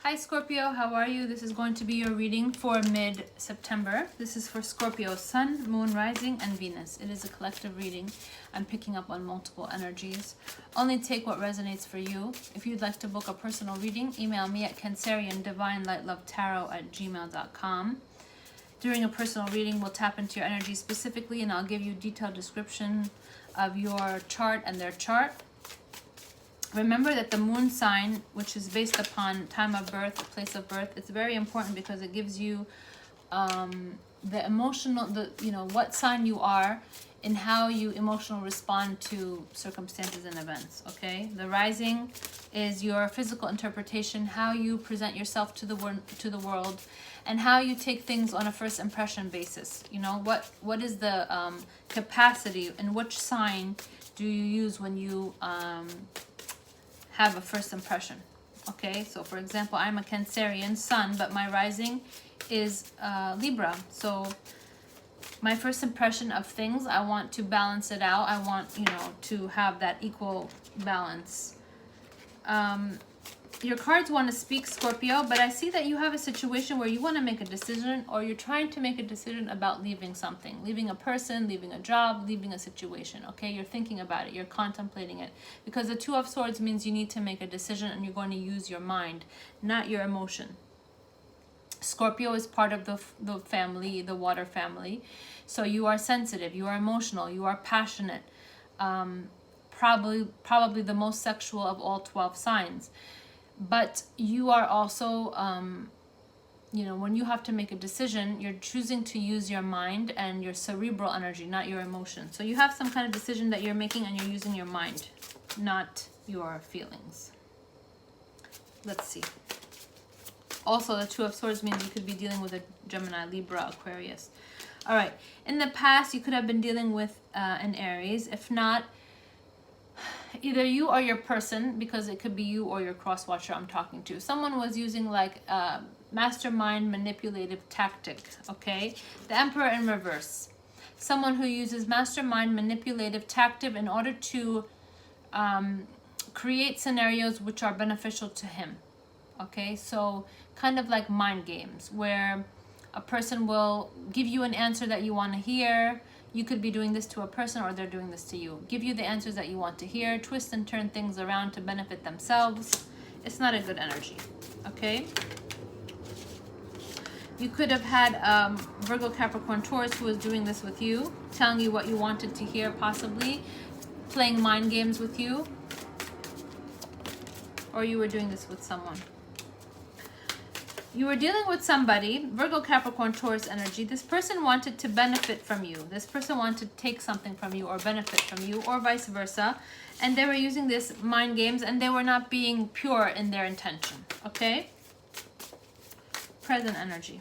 Hi Scorpio, how are you? This is going to be your reading for mid-September. This is for Scorpio, Sun, Moon, Rising, and Venus. It is a collective reading. I'm picking up on multiple energies. Only take what resonates for you. If you'd like to book a personal reading, email me at canceriandivinelightlovetarot@gmail.com. During a personal reading, we'll tap into your energy specifically, and I'll give you detailed description of your chart and their chart. Remember that the moon sign, which is based upon time of birth, place of birth, it's very important because it gives you the emotional, what sign you are and how you emotionally respond to circumstances and events, okay? The rising is your physical interpretation, how you present yourself to the world, and how you take things on a first impression basis. You know, what is the capacity, and which sign do you use when you have a first impression? Okay, so for example, I'm a Cancerian Sun, but my rising is Libra. So my first impression of things, I want to balance it out. I want, to have that equal balance. Your cards want to speak, Scorpio, but I see that you have a situation where you want to make a decision, or you're trying to make a decision about leaving something, leaving a person, leaving a job, leaving a situation, okay? You're thinking about it, you're contemplating it, because the Two of Swords means you need to make a decision and you're going to use your mind, not your emotion. Scorpio is part of the family, the water family, so you are sensitive, you are emotional, you are passionate, probably the most sexual of all 12 signs. But you are also, when you have to make a decision, you're choosing to use your mind and your cerebral energy, not your emotion. So you have some kind of decision that you're making and you're using your mind, not your feelings. Let's see. Also, the Two of Swords means you could be dealing with a Gemini, Libra, Aquarius. All right. In the past, you could have been dealing with an Aries. If not, either you or your person, because it could be you or your cross-watcher I'm talking to. Someone was using like a mastermind manipulative tactic, okay? The Emperor in reverse. Someone who uses mastermind manipulative tactic in order to create scenarios which are beneficial to him, okay? So kind of like mind games, where a person will give you an answer that you want to hear. You could be doing this to a person, or they're doing this to you. Give you the answers that you want to hear, twist and turn things around to benefit themselves. It's not a good energy, okay? You could have had Virgo, Capricorn, Taurus who was doing this with you, telling you what you wanted to hear, possibly playing mind games with you, or you were doing this with someone. You were dealing with somebody, Virgo, Capricorn, Taurus energy. This person wanted to benefit from you. This person wanted to take something from you or benefit from you, or vice versa. And they were using this mind games, and they were not being pure in their intention. Okay? Present energy.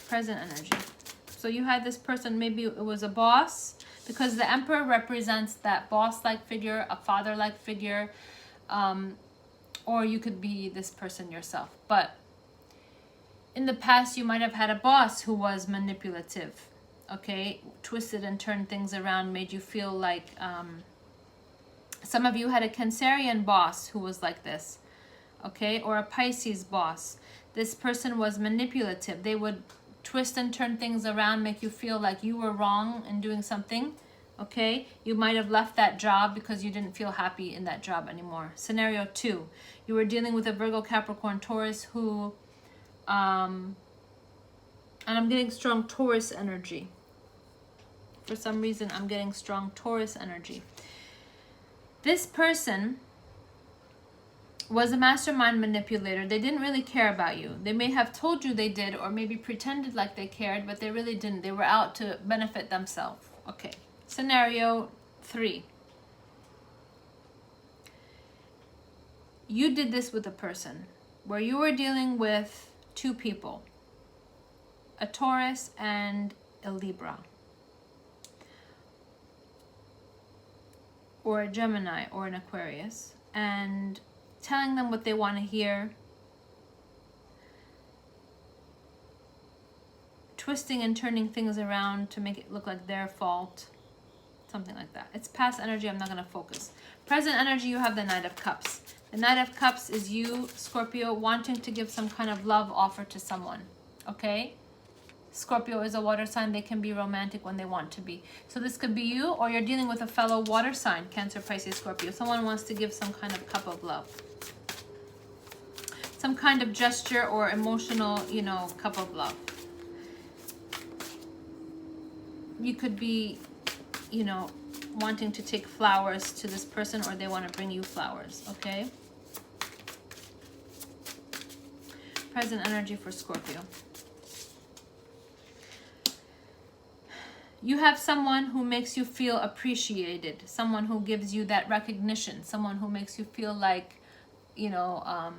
Present energy. So you had this person, maybe it was a boss, because the Emperor represents that boss-like figure, a father-like figure, or you could be this person yourself. But in the past, you might have had a boss who was manipulative, okay? Twisted and turned things around, made you feel like... some of you had a Cancerian boss who was like this, okay? Or a Pisces boss. This person was manipulative. They would twist and turn things around, make you feel like you were wrong in doing something. Okay, you might have left that job because you didn't feel happy in that job anymore. Scenario 2, you were dealing with a Virgo, Capricorn, Taurus who, and I'm getting strong Taurus energy. For some reason, I'm getting strong Taurus energy. This person was a mastermind manipulator. They didn't really care about you. They may have told you they did, or maybe pretended like they cared, but they really didn't. They were out to benefit themselves. Okay. Scenario 3. You did this with a person where you were dealing with two people, a Taurus and a Libra, or a Gemini or an Aquarius, and telling them what they want to hear, twisting and turning things around to make it look like their fault. something like that. It's past energy. I'm not going to focus. Present energy, you have the Knight of Cups. The Knight of Cups is you, Scorpio, wanting to give some kind of love offer to someone, okay? Scorpio is a water sign. They can be romantic when they want to be. So this could be you, or you're dealing with a fellow water sign, Cancer, Pisces, Scorpio. Someone wants to give some kind of cup of love. Some kind of gesture or emotional, you know, cup of love. You could be, you know, wanting to take flowers to this person, or they want to bring you flowers, okay? Present energy for Scorpio. You have someone who makes you feel appreciated, someone who gives you that recognition, someone who makes you feel like, you know,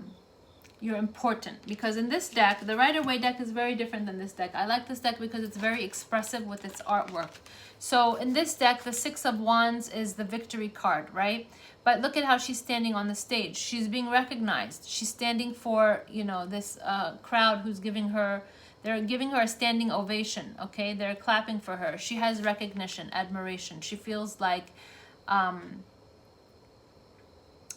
you're important. Because in this deck, the Rider-Waite deck is very different than this deck. I like this deck because it's very expressive with its artwork. So in this deck, the Six of Wands is the victory card, right? But look at how she's standing on the stage. She's being recognized. She's standing for, you know, this crowd who's giving her, they're giving her a standing ovation, okay? They're clapping for her. She has recognition, admiration. She feels like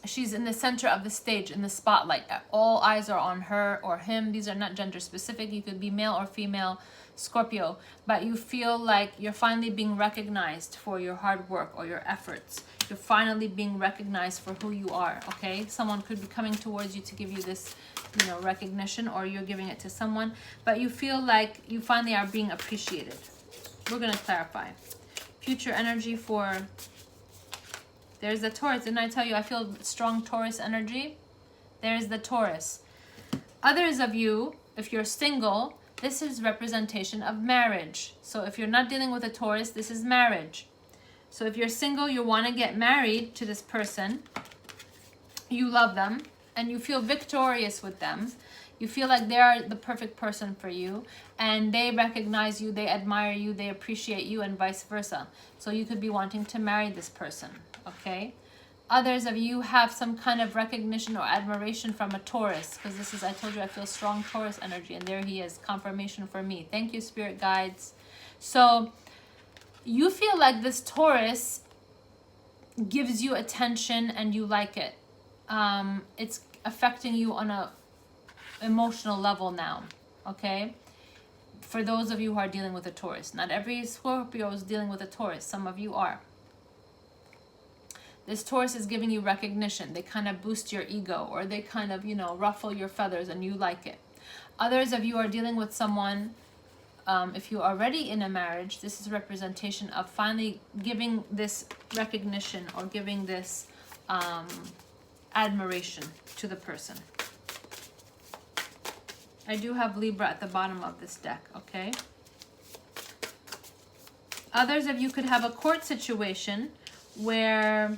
she's in the center of the stage, in the spotlight. All eyes are on her or him. These are not gender specific. You could be male or female, Scorpio. But you feel like you're finally being recognized for your hard work or your efforts. You're finally being recognized for who you are, okay? Someone could be coming towards you to give you this, you know, recognition, or you're giving it to someone. But you feel like you finally are being appreciated. We're going to clarify. Future energy for... There's the Taurus. Didn't I tell you I feel strong Taurus energy? There's the Taurus. Others of you, if you're single, this is representation of marriage. So if you're not dealing with a Taurus, this is marriage. So if you're single, you want to get married to this person. You love them and you feel victorious with them. You feel like they are the perfect person for you, and they recognize you, they admire you, they appreciate you, and vice versa. So you could be wanting to marry this person, okay? Others of you have some kind of recognition or admiration from a Taurus, because this is, I told you, I feel strong Taurus energy, and there he is, confirmation for me. Thank you, spirit guides. So you feel like this Taurus gives you attention and you like it. It's affecting you on a emotional level now, okay? For those of you who are dealing with a Taurus. Not every Scorpio is dealing with a Taurus. Some of you are. This Taurus is giving you recognition. They kind of boost your ego, or they kind of, you know, ruffle your feathers, and you like it. Others of you are dealing with someone, if you're already in a marriage, this is representation of finally giving this recognition or giving this admiration to the person. I do have Libra at the bottom of this deck, okay? Others of you could have a court situation where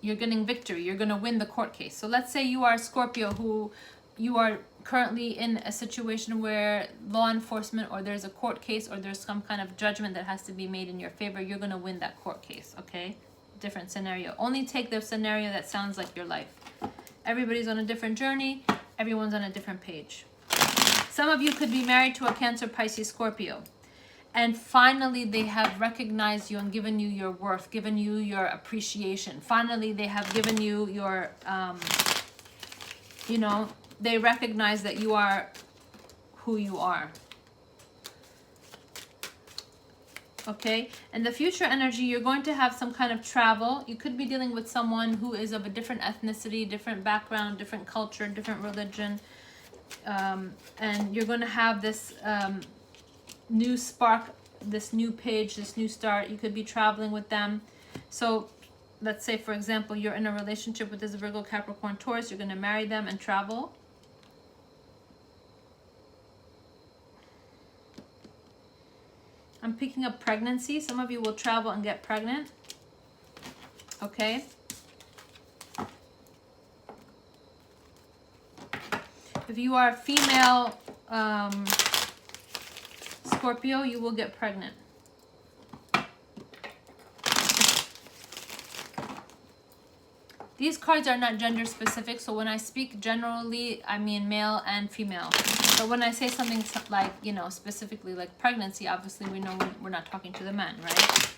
you're getting victory. You're going to win the court case. So let's say you are a Scorpio who you are currently in a situation where law enforcement, or there's a court case, or there's some kind of judgment that has to be made in your favor. You're going to win that court case, okay? Different scenario. Only take the scenario that sounds like your life. Everybody's on a different journey. Everyone's on a different page. Some of you could be married to a Cancer, Pisces, Scorpio. And finally, they have recognized you and given you your worth, given you your appreciation. Finally, they have given you your, you know, they recognize that you are who you are. Okay, and the future energy, you're going to have some kind of travel. You could be dealing with someone who is of a different ethnicity, different background, different culture, different religion. And you're going to have this new spark, this new page, this new start. You could be traveling with them. So let's say, for example, you're in a relationship with this Virgo, Capricorn, Taurus. You're going to marry them and travel. I'm picking up pregnancy. Some of you will travel and get pregnant. Okay. If you are a female Scorpio, you will get pregnant. These cards are not gender specific, so when I speak generally, I mean male and female. But when I say something like, you know, specifically like pregnancy, obviously we know we're not talking to the men, right?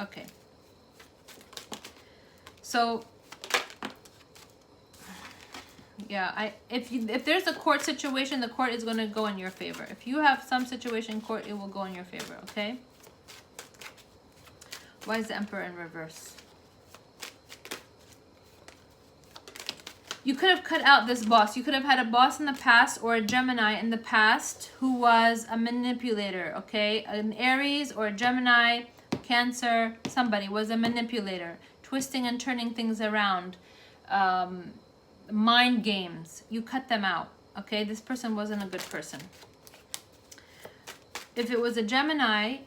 Okay. So, yeah, if there's a court situation, the court is going to go in your favor. If you have some situation in court, it will go in your favor, okay? Why is the Emperor in reverse? You could have cut out this boss. You could have had a boss in the past or a Gemini in the past who was a manipulator, okay? An Aries or a Gemini, Cancer, somebody was a manipulator, twisting and turning things around, mind games. You cut them out, okay? This person wasn't a good person. If it was a Gemini,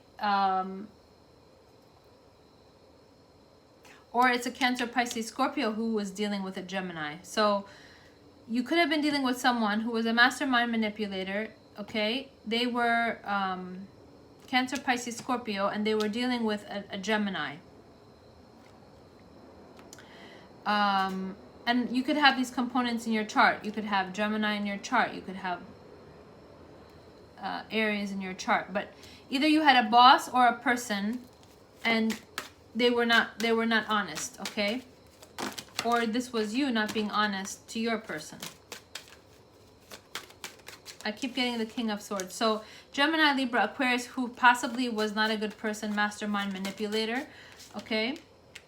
or it's a Cancer, Pisces, Scorpio who was dealing with a Gemini. So you could have been dealing with someone who was a mastermind manipulator, okay? They were Cancer, Pisces, Scorpio, and they were dealing with a Gemini. And you could have these components in your chart. You could have Gemini in your chart. You could have Aries in your chart. But either you had a boss or a person, and they were not honest, okay? Or this was you not being honest to your person. I keep getting the King of Swords. So Gemini, Libra, Aquarius, who possibly was not a good person, mastermind manipulator, okay?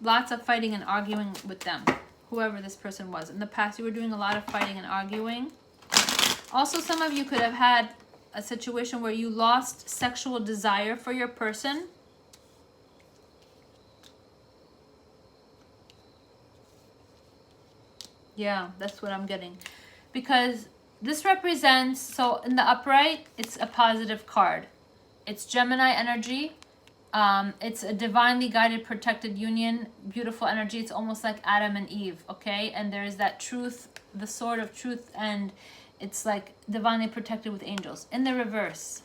Lots of fighting and arguing with them, whoever this person was. In the past, you were doing a lot of fighting and arguing. Also, some of you could have had a situation where you lost sexual desire for your person. Yeah, that's what I'm getting. Because this represents, so in the upright, it's a positive card. It's Gemini energy. It's a divinely guided, protected union. Beautiful energy. It's almost like Adam and Eve, okay? And there's that truth, the sword of truth, and it's like divinely protected with angels. In the reverse,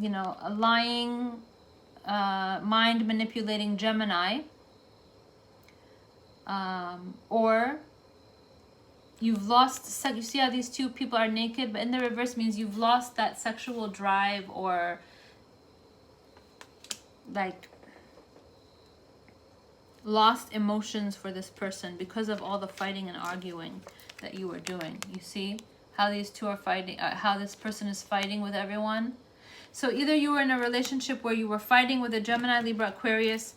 you know, a lying, mind manipulating Gemini. Or you've lost, you see how these two people are naked, but in the reverse means you've lost that sexual drive, or like lost emotions for this person because of all the fighting and arguing that you were doing. You see how these two are fighting, how this person is fighting with everyone. So either you were in a relationship where you were fighting with a Gemini, Libra, Aquarius,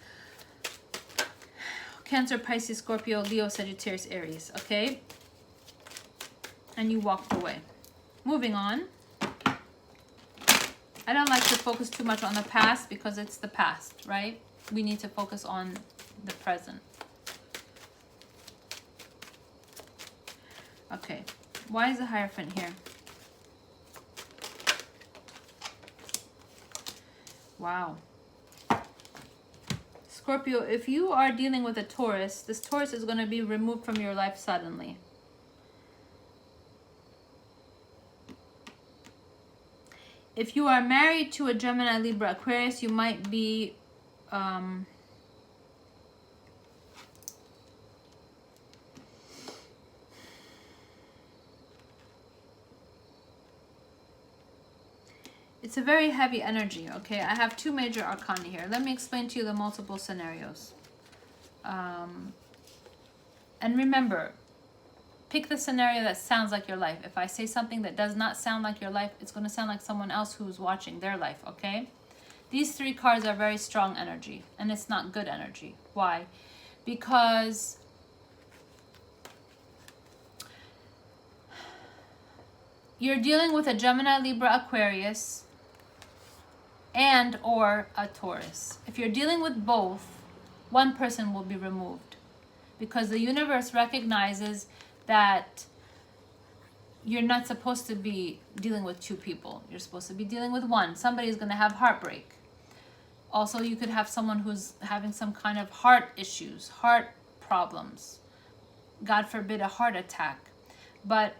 Cancer, Pisces, Scorpio, Leo, Sagittarius, Aries, okay? And you walked away. Moving on. I don't like to focus too much on the past because it's the past, right? We need to focus on the present. Okay. Why is the Hierophant here? Wow. Scorpio, if you are dealing with a Taurus, this Taurus is going to be removed from your life suddenly. If you are married to a Gemini, Libra, Aquarius, you might be it's a very heavy energy, okay? I have two major arcana here. Let me explain to you the multiple scenarios. And remember, pick the scenario that sounds like your life. If I say something that does not sound like your life, it's going to sound like someone else who's watching their life, okay? These three cards are very strong energy, and it's not good energy. Why? Because you're dealing with a Gemini, Libra, Aquarius, and or a Taurus. If you're dealing with both, one person will be removed because the universe recognizes that you're not supposed to be dealing with two people. You're supposed to be dealing with one. Somebody's going to have heartbreak. Also, you could have someone who's having some kind of heart issues, heart problems. God forbid, a heart attack. But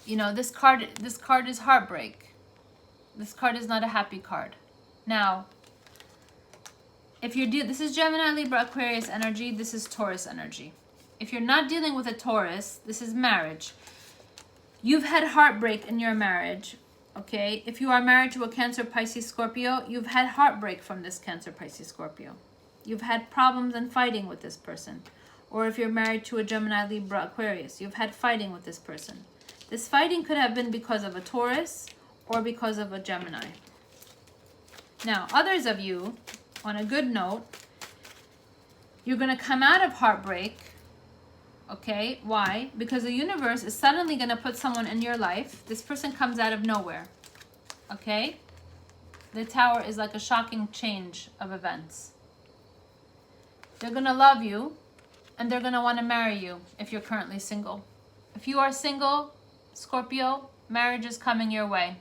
you know, this card is heartbreak. This card is not a happy card. Now, If you're this is Gemini, Libra, Aquarius energy. This is Taurus energy. If you're not dealing with a Taurus, this is marriage. You've had heartbreak in your marriage, okay? If you are married to a Cancer, Pisces, Scorpio, you've had heartbreak from this Cancer, Pisces, Scorpio. You've had problems and fighting with this person. Or if you're married to a Gemini, Libra, Aquarius, you've had fighting with this person. This fighting could have been because of a Taurus or because of a Gemini. Now, others of you, on a good note, you're going to come out of heartbreak. Okay, why? Because the universe is suddenly going to put someone in your life. This person comes out of nowhere. Okay? The Tower is like a shocking change of events. They're going to love you, and they're going to want to marry you if you're currently single. If you are single, Scorpio, marriage is coming your way.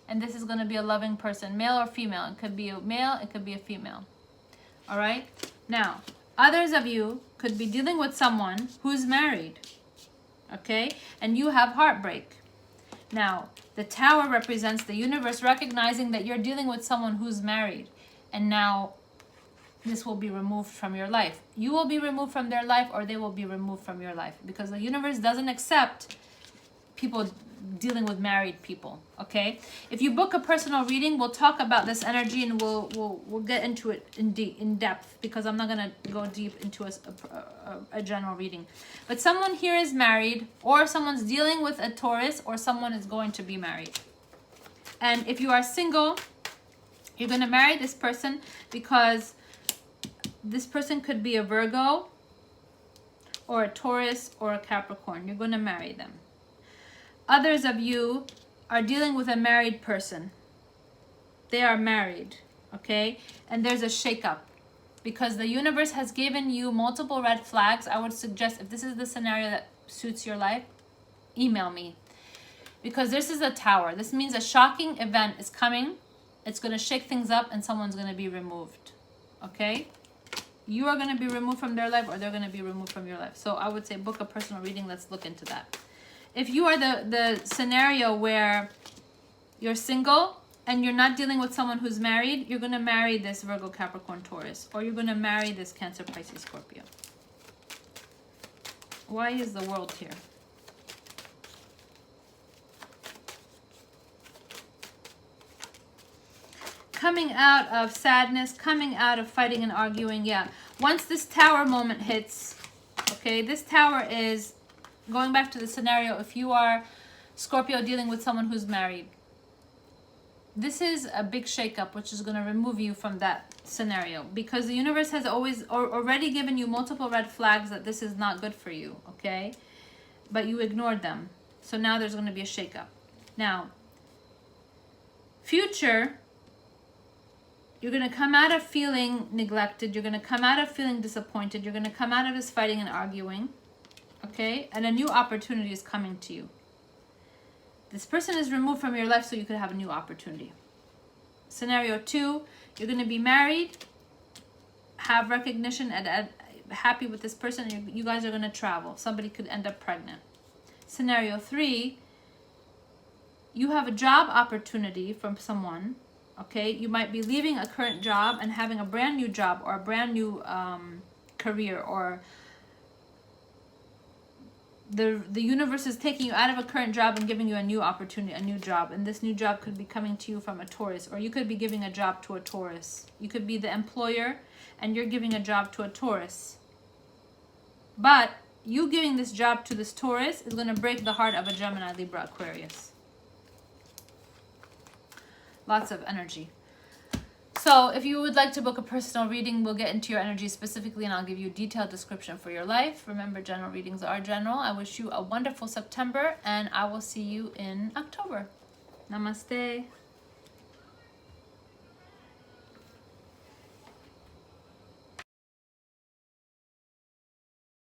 And this is going to be a loving person, male or female. It could be a male, it could be a female. All right? Now, others of you could be dealing with someone who's married, okay? And you have heartbreak. Now, the Tower represents the universe recognizing that you're dealing with someone who's married. And now, this will be removed from your life. You will be removed from their life, or they will be removed from your life. Because the universe doesn't accept people dealing with married people, okay? If you book a personal reading, we'll talk about this energy, and we'll get into it in depth, because I'm not going to go deep into a general reading. But someone here is married, or someone's dealing with a Taurus, or someone is going to be married. And if you are single, you're going to marry this person because this person could be a Virgo or a Taurus or a Capricorn. You're going to marry them. Others of you are dealing with a married person. They are married, okay? And there's a shakeup because the universe has given you multiple red flags. I would suggest, if this is the scenario that suits your life, email me. Because this is a Tower. This means a shocking event is coming. It's going to shake things up, and someone's going to be removed, okay? You are going to be removed from their life, or they're going to be removed from your life. So I would say book a personal reading. Let's look into that. If you are the scenario where you're single and you're not dealing with someone who's married, you're going to marry this Virgo, Capricorn, Taurus, or you're going to marry this Cancer, Pisces, Scorpio. Why is the World here? Coming out of sadness, coming out of fighting and arguing, yeah. Once this Tower moment hits, okay, this Tower is... Going back to the scenario, if you are Scorpio dealing with someone who's married, this is a big shakeup, which is going to remove you from that scenario, because the universe has already given you multiple red flags that this is not good for you, okay? But you ignored them. So now there's going to be a shakeup. Now, future, you're going to come out of feeling neglected. You're going to come out of feeling disappointed. You're going to come out of this fighting and arguing. Okay, and a new opportunity is coming to you. This person is removed from your life so you could have a new opportunity. Scenario 2, you're going to be married, have recognition, and happy with this person, and you guys are going to travel. Somebody could end up pregnant. Scenario 3, you have a job opportunity from someone. Okay, you might be leaving a current job and having a brand new job, or a brand new career, or the universe is taking you out of a current job and giving you a new opportunity, a new job. And this new job could be coming to you from a Taurus, or you could be giving a job to a Taurus. You could be the employer and you're giving a job to a Taurus. But you giving this job to this Taurus is going to break the heart of a Gemini, Libra, Aquarius. Lots of energy. So if you would like to book a personal reading, we'll get into your energy specifically, and I'll give you a detailed description for your life. Remember, general readings are general. I wish you a wonderful September, and I will see you in October. Namaste.